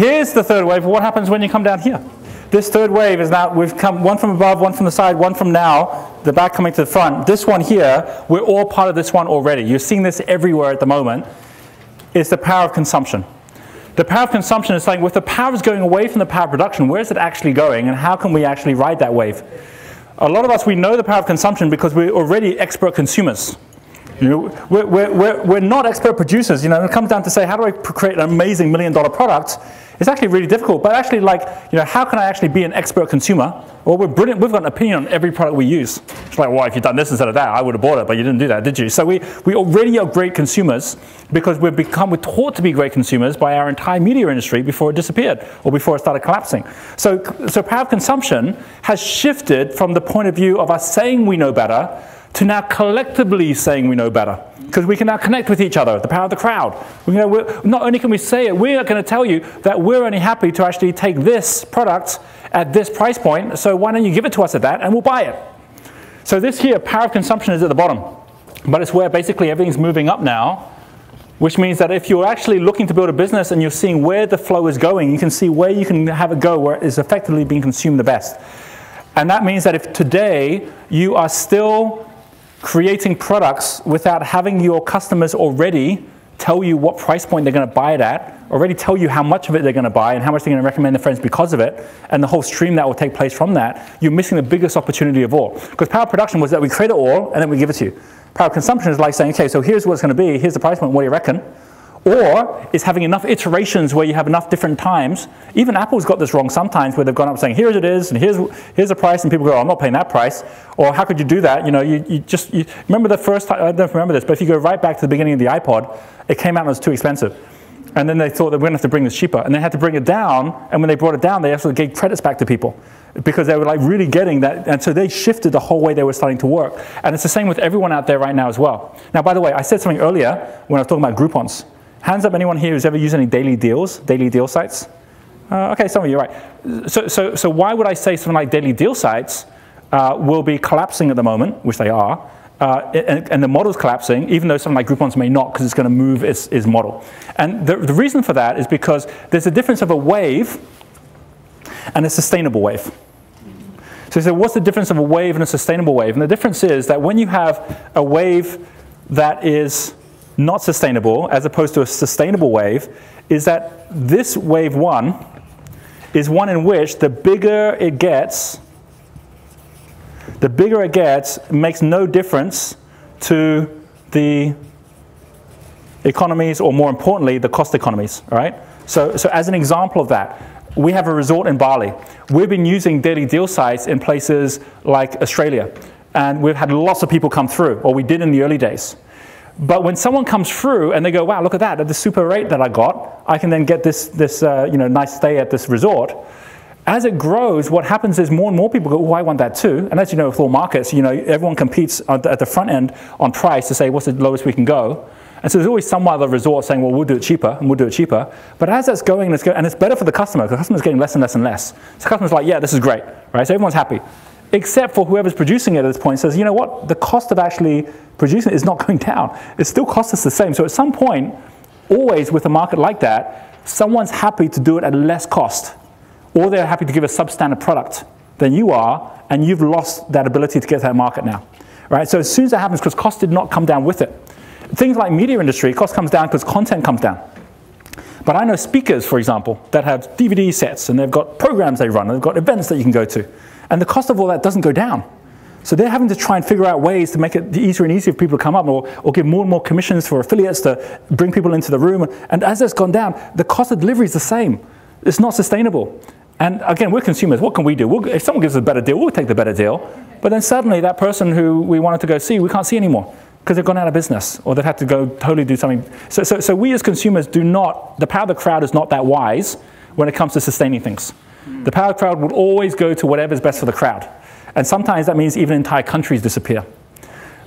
Here's the third wave. What happens when you come down here? This third wave is now, we've come one from above, one from the side, one from now, the back coming to the front. This one here, we're all part of this one already. You're seeing this everywhere at the moment. It's the power of consumption. The power of consumption is saying, with the power is going away from the power of production, where is it actually going, and how can we actually ride that wave? A lot of us, we know the power of consumption because we're already expert consumers. You know, we're not expert producers. You know, when it comes down to say, how do I create an amazing $1 million product? It's actually really difficult. But actually, like, you know, how can I actually be an expert consumer? Well, we're brilliant. We've got an opinion on every product we use. It's like, well, if you'd done this instead of that, I would have bought it, but you didn't do that, did you? So we already are great consumers because we're taught to be great consumers by our entire media industry before it disappeared or before it started collapsing. So power of consumption has shifted from the point of view of us saying we know better to now collectively saying we know better. Because we can now connect with each other, the power of the crowd. Not only can we say it, we are going to tell you that we're only happy to actually take this product at this price point, so why don't you give it to us at that and we'll buy it. So this here, power of consumption, is at the bottom. But it's where basically everything's moving up now, which means that if you're actually looking to build a business and you're seeing where the flow is going, you can see where you can have it go, where it is effectively being consumed the best. And that means that if today you are still creating products without having your customers already tell you what price point they're going to buy it at, already tell you how much of it they're going to buy and how much they're going to recommend their friends because of it, and the whole stream that will take place from that, you're missing the biggest opportunity of all. Because power production was that we create it all and then we give it to you. Power consumption is like saying, okay, so here's what it's going to be, here's the price point, what do you reckon? Or it's having enough iterations where you have enough different times. Even Apple's got this wrong sometimes, where they've gone up saying, here it is, and here's the price, and people go, oh, I'm not paying that price. Or how could you do that? You know, you remember the first time, I don't remember this, but if you go right back to the beginning of the iPod, it came out and it was too expensive. And then they thought that we're going to have to bring this cheaper. And they had to bring it down, and when they brought it down, they actually gave credits back to people. Because they were like really getting that, and so they shifted the whole way they were starting to work. And it's the same with everyone out there right now as well. Now, by the way, I said something earlier when I was talking about Groupons. Hands up anyone here who's ever used any daily deal sites? Okay, some of you, right. So why would I say something like daily deal sites will be collapsing at the moment, which they are, and the model's collapsing, even though something like Groupons may not, because it's going to move its model. And the reason for that is because there's a difference of a wave and a sustainable wave. So what's the difference of a wave and a sustainable wave? And the difference is that when you have a wave that is not sustainable, as opposed to a sustainable wave, is that this wave one is one in which the bigger it gets, makes no difference to the economies, or more importantly, the cost economies, all right? So as an example of that, we have a resort in Bali. We've been using daily deal sites in places like Australia, and we've had lots of people come through, or we did in the early days. But when someone comes through and they go, wow, look at that, at the super rate that I got, I can then get this nice stay at this resort. As it grows, what happens is more and more people go, oh, I want that too. And as you know, with all markets, you know, everyone competes at the front end on price to say what's the lowest we can go. And so there's always some other resort saying, well, we'll do it cheaper, and we'll do it cheaper. But as that's going, and it's better for the customer, because the customer's getting less and less and less. So the customer's like, yeah, this is great, right? So everyone's happy. Except for whoever's producing it at this point says, you know what, the cost of actually producing it is not going down. It still costs us the same. So at some point, always with a market like that, someone's happy to do it at less cost, or they're happy to give a substandard product than you are, and you've lost that ability to get to that market now, right? So as soon as that happens, because cost did not come down with it. Things like media industry, cost comes down because content comes down. But I know speakers, for example, that have DVD sets, and they've got programs they run, and they've got events that you can go to. And the cost of all that doesn't go down. So they're having to try and figure out ways to make it easier and easier for people to come up, or give more and more commissions for affiliates to bring people into the room. And as that's gone down, the cost of delivery is the same. It's not sustainable. And again, we're consumers. What can we do? If someone gives us a better deal, we'll take the better deal. But then suddenly that person who we wanted to go see, we can't see anymore because they've gone out of business, or they've had to go totally do something. So we as consumers do not, the power of the crowd is not that wise when it comes to sustaining things. The power of the crowd will always go to whatever's best for the crowd. And sometimes that means even entire countries disappear.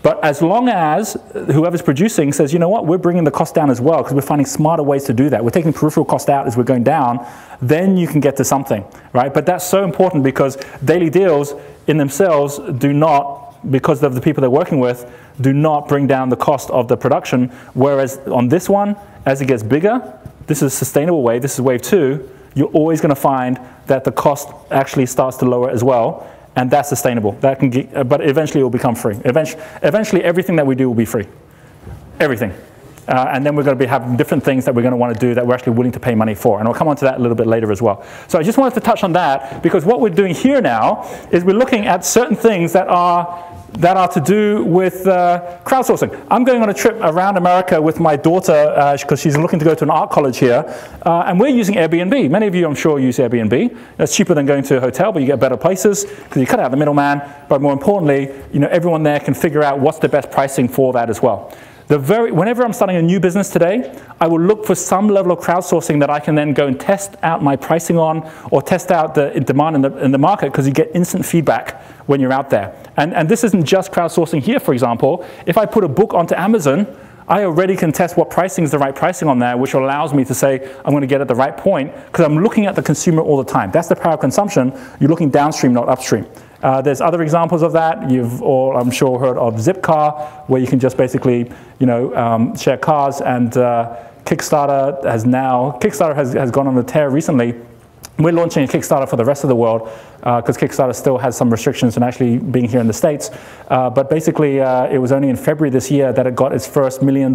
But as long as whoever's producing says, you know what, we're bringing the cost down as well, because we're finding smarter ways to do that. We're taking peripheral cost out as we're going down, then you can get to something, right? But that's so important because daily deals in themselves do not, because of the people they're working with, do not bring down the cost of the production. Whereas on this one, as it gets bigger, this is a sustainable wave, this is wave 2, you're always going to find that the cost actually starts to lower as well, and that's sustainable. That can get, but eventually it will become free. Eventually everything that we do will be free. Everything. And then we're going to be having different things that we're going to want to do that we're actually willing to pay money for. And I'll come on to that a little bit later as well. So I just wanted to touch on that, because what we're doing here now is we're looking at certain things that are to do with crowdsourcing. I'm going on a trip around America with my daughter because she's looking to go to an art college here, and we're using Airbnb. Many of you, I'm sure, use Airbnb. It's cheaper than going to a hotel, but you get better places because you cut out the middleman. But more importantly, everyone there can figure out what's the best pricing for that as well. Whenever I'm starting a new business today, I will look for some level of crowdsourcing that I can then go and test out my pricing on, or test out the demand in the market, because you get instant feedback when you're out there. And this isn't just crowdsourcing here, for example. If I put a book onto Amazon, I already can test what pricing is the right pricing on there, which allows me to say I'm going to get at the right point, because I'm looking at the consumer all the time. That's the power of consumption. You're looking downstream, not upstream. There's other examples of that. You've all, I'm sure, heard of Zipcar, where you can just basically, share cars. And Kickstarter has gone on the tear recently. We're launching a Kickstarter for the rest of the world, because Kickstarter still has some restrictions on actually being here in the States. But basically, it was only in February this year that it got its first $1 million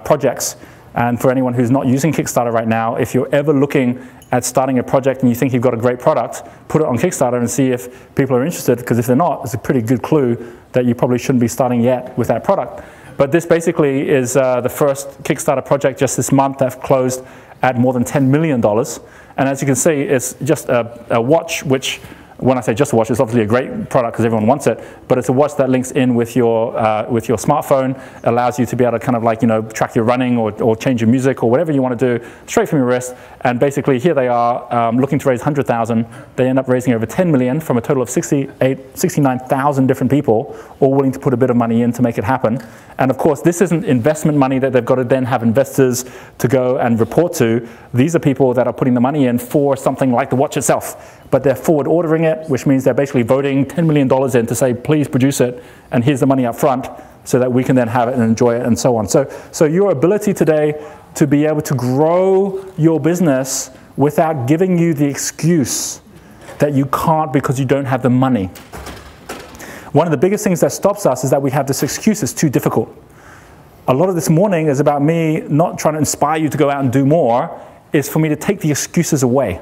projects. And for anyone who's not using Kickstarter right now, if you're ever looking at starting a project and you think you've got a great product, put it on Kickstarter and see if people are interested, because if they're not, it's a pretty good clue that you probably shouldn't be starting yet with that product. But this basically is the first Kickstarter project just this month that closed at more than $10 million. And as you can see, it's just a watch, which, when I say just a watch, it's obviously a great product because everyone wants it, but it's a watch that links in with your smartphone, allows you to be able to kind of like, track your running or change your music or whatever you want to do straight from your wrist. And basically here they are looking to raise 100,000. They end up raising over 10 million from a total of 69,000 different people, all willing to put a bit of money in to make it happen. And of course, this isn't investment money that they've got to then have investors to go and report to. These are people that are putting the money in for something like the watch itself. But they're forward ordering it, which means they're basically voting $10 million in to say, please produce it, and here's the money up front so that we can then have it and enjoy it and so on. So your ability today to be able to grow your business without giving you the excuse that you can't because you don't have the money. One of the biggest things that stops us is that we have this excuse, it's too difficult. A lot of this morning is about me not trying to inspire you to go out and do more, is for me to take the excuses away.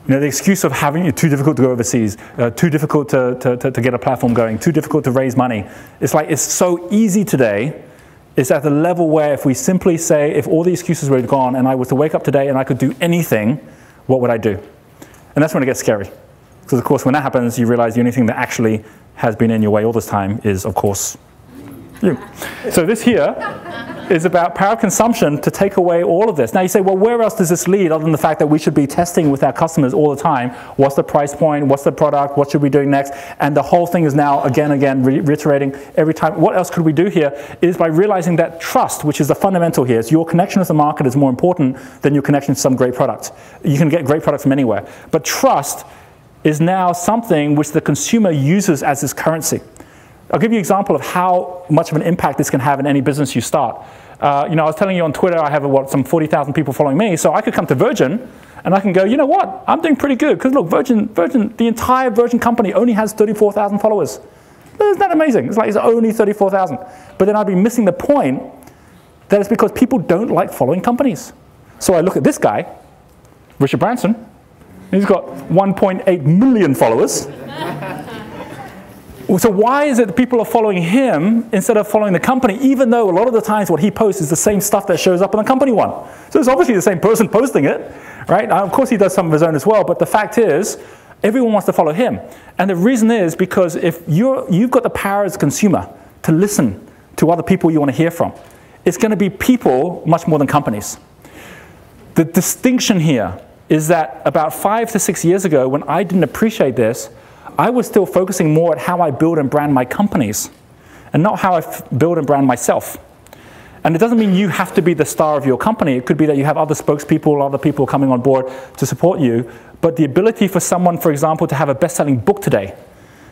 The excuse of having it too difficult to go overseas, too difficult to get a platform going, too difficult to raise money. It's like, it's so easy today. It's at the level where if we simply say, if all the excuses were gone and I was to wake up today and I could do anything, what would I do? And that's when it gets scary. Because of course, when that happens, you realize the only thing that actually has been in your way all this time is, of course, you. So this here is about power of consumption to take away all of this. Now you say, well, where else does this lead other than the fact that we should be testing with our customers all the time? What's the price point? What's the product? What should we be doing next? And the whole thing is now, again, reiterating every time, what else could we do here? Is by realizing that trust, which is the fundamental here, is your connection with the market is more important than your connection to some great product. You can get great products from anywhere. But trust is now something which the consumer uses as his currency. I'll give you an example of how much of an impact this can have in any business you start. I was telling you on Twitter, I have some 40,000 people following me, so I could come to Virgin and I can go, you know what, I'm doing pretty good, because look, Virgin, the entire Virgin company only has 34,000 followers. Isn't that amazing? It's like it's only 34,000. But then I'd be missing the point that it's because people don't like following companies. So I look at this guy, Richard Branson, he's got 1.8 million followers. So why is it that people are following him instead of following the company, even though a lot of the times what he posts is the same stuff that shows up on the company one? So it's obviously the same person posting it, right? Of course he does some of his own as well, but the fact is, everyone wants to follow him. And the reason is because if you've got the power as a consumer to listen to other people you want to hear from, it's going to be people much more than companies. The distinction here is that about 5 to 6 years ago, when I didn't appreciate this, I was still focusing more at how I build and brand my companies and not how I build and brand myself. And it doesn't mean you have to be the star of your company. It could be that you have other spokespeople, other people coming on board to support you. But the ability for someone, for example, to have a best-selling book today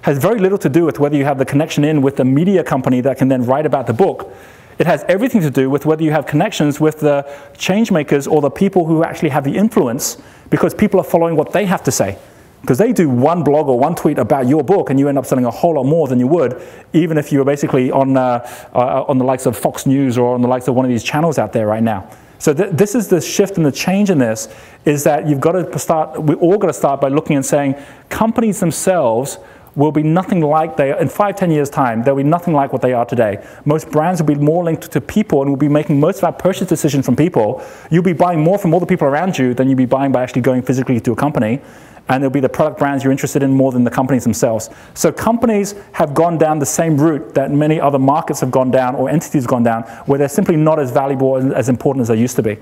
has very little to do with whether you have the connection in with the media company that can then write about the book. It has everything to do with whether you have connections with the change makers or the people who actually have the influence, because people are following what they have to say. Because they do one blog or one tweet about your book and you end up selling a whole lot more than you would, even if you were basically on the likes of Fox News or on the likes of one of these channels out there right now. So this is the shift and the change in this, is that you've got to start, we all got to start by looking and saying, companies themselves will be nothing like they are in 5-10 years time. They'll be nothing like what they are today. Most brands will be more linked to people and will be making most of our purchase decisions from people. You'll be buying more from all the people around you than you'll be buying by actually going physically to a company. And it'll be the product brands you're interested in more than the companies themselves. So companies have gone down the same route that many other markets have gone down, or entities have gone down, where they're simply not as valuable and as important as they used to be.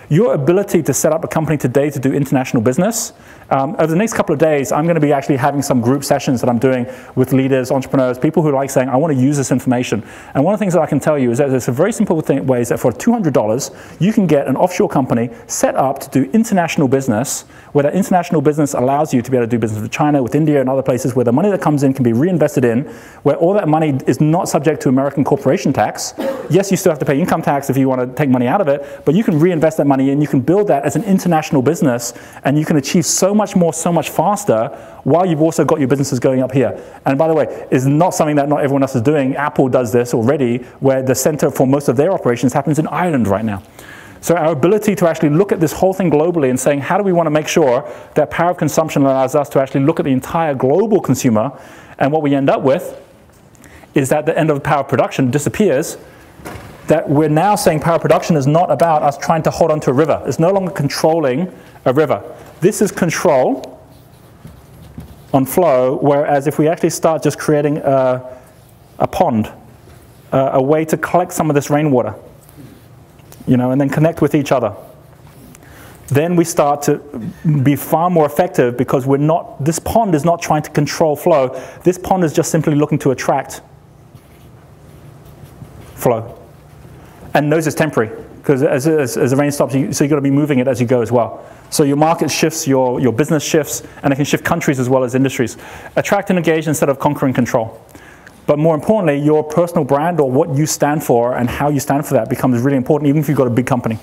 Your ability to set up a company today to do international business, over the next couple of days, I'm going to be actually having some group sessions that I'm doing with leaders, entrepreneurs, people who are like saying, I want to use this information. And one of the things that I can tell you is that there's a very simple way is that for $200, you can get an offshore company set up to do international business, where that international business allows you to be able to do business with China, with India, and other places where the money that comes in can be reinvested in, where all that money is not subject to American corporation tax. Yes, you still have to pay income tax if you want to take money out of it, but you can reinvest that money in, you can build that as an international business, and you can achieve so much more, so much faster, while you've also got your businesses going up here. And by the way, it's not something that not everyone else is doing. Apple does this already, where the center for most of their operations happens in Ireland right now. So our ability to actually look at this whole thing globally and saying, how do we want to make sure that power of consumption allows us to actually look at the entire global consumer, and what we end up with is that the end of power production disappears, that we're now saying power production is not about us trying to hold on to a river. It's no longer controlling a river. This is control on flow, whereas if we actually start just creating a pond, a way to collect some of this rainwater, and then connect with each other, then we start to be far more effective, because this pond is not trying to control flow. This pond is just simply looking to attract flow, and knows it's temporary, because as the rain stops, so you've got to be moving it as you go as well. So your market shifts, your business shifts, and it can shift countries as well as industries. Attract and engage instead of conquer and control. But more importantly, your personal brand, or what you stand for and how you stand for that, becomes really important, even if you've got a big company.